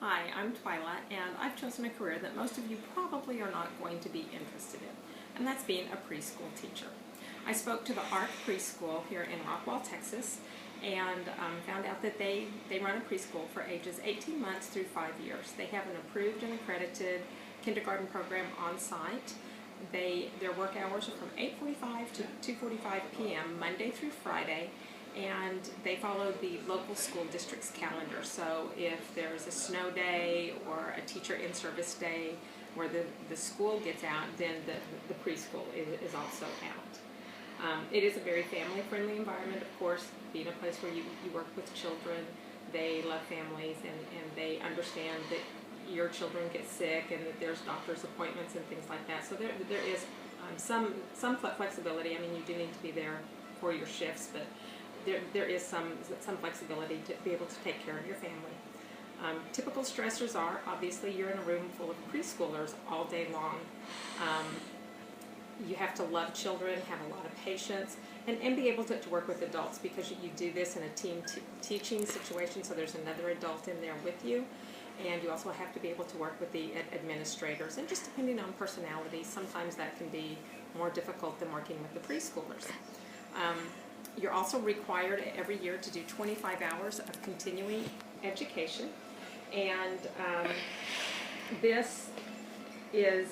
Hi, I'm Twyla, and I've chosen a career that most of you probably are not going to be interested in, and that's being a preschool teacher. I spoke to the ARC Preschool here in Rockwall, Texas, and found out that they run a preschool for ages 18 months through 5 years. They have an approved and accredited kindergarten program on site. Their work hours are from 8:45 to 2:45 p.m. Monday through Friday, and they follow the local school district's calendar. So if there's a snow day or a teacher in-service day where the school gets out, then the preschool is also out. It is a very family-friendly environment, of course, being a place where you work with children. They love families, and they understand that your children get sick and that there's doctor's appointments and things like that. So there is some flexibility. I mean, you do need to be there for your shifts, but there is some flexibility to be able to take care of your family. Typical stressors are, obviously, you're in a room full of preschoolers all day long. You have to love children, have a lot of patience, and be able to work with adults, because you do this in a team teaching situation, so there's another adult in there with you. And you also have to be able to work with the administrators. And just depending on personality, sometimes that can be more difficult than working with the preschoolers. You're also required every year to do 25 hours of continuing education. And this is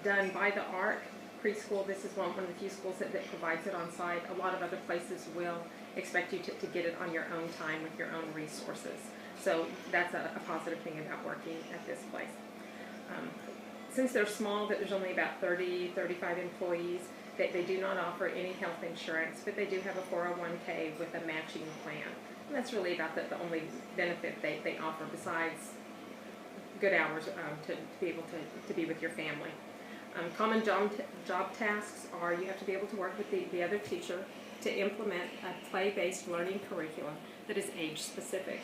done by the ARC Preschool. This is one of the few schools that provides it on site. A lot of other places will expect you to get it on your own time with your own resources. So that's a positive thing about working at this place. Since they're small, that there's only about 35 employees, they do not offer any health insurance, but they do have a 401k with a matching plan. And that's really about the only benefit they offer, besides good hours to be able to be with your family. Common job tasks are, you have to be able to work with the other teacher to implement a play-based learning curriculum that is age-specific.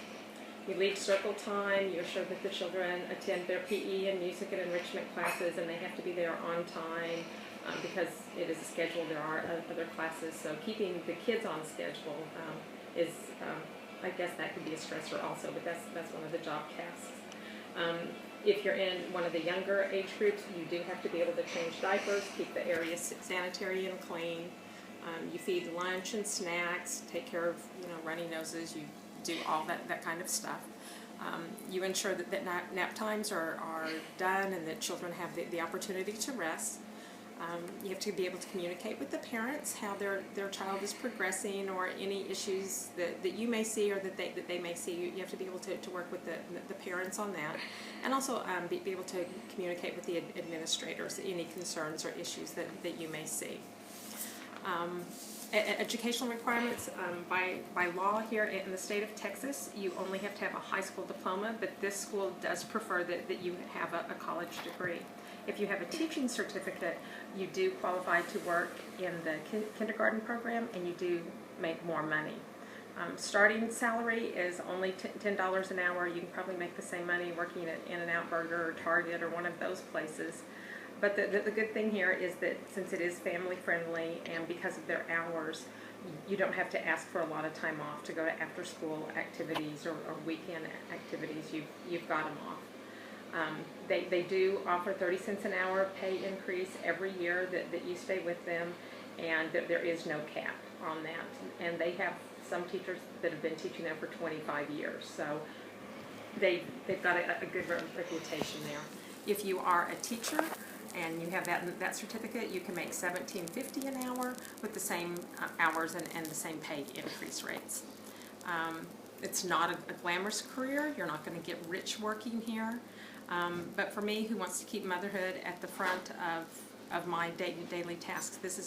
You lead circle time, you assure that the children attend their PE and music and enrichment classes, and they have to be there on time because it is a schedule. There are other classes, so keeping the kids on schedule is, I guess that could be a stressor also, but that's one of the job tasks. If you're in one of the younger age groups, you do have to be able to change diapers, keep the area sanitary and clean. You feed lunch and snacks, take care of runny noses. You do all that kind of stuff. You ensure that nap times are done and that children have the opportunity to rest. You have to be able to communicate with the parents how their child is progressing, or any issues that you may see or that they may see. You have to be able to work with the parents on that, and also be able to communicate with the administrators any concerns or issues that you may see. Educational requirements, by law here in the state of Texas, you only have to have a high school diploma, but this school does prefer that you have a college degree. If you have a teaching certificate, you do qualify to work in the kindergarten program, and you do make more money. Starting salary is only $10 an hour. You can probably make the same money working at In-N-Out Burger or Target or one of those places. But the good thing here is that since it is family friendly, and because of their hours, you don't have to ask for a lot of time off to go to after school activities or weekend activities. You've got them off. They do offer 30 cents an hour pay increase every year that you stay with them, and there is no cap on that. And they have some teachers that have been teaching them for 25 years, so they've got a good reputation there. If you are a teacher and you have that certificate, you can make $17.50 an hour with the same hours and the same pay increase rates. It's not a glamorous career. You're not going to get rich working here. But for me, who wants to keep motherhood at the front of my daily tasks, this is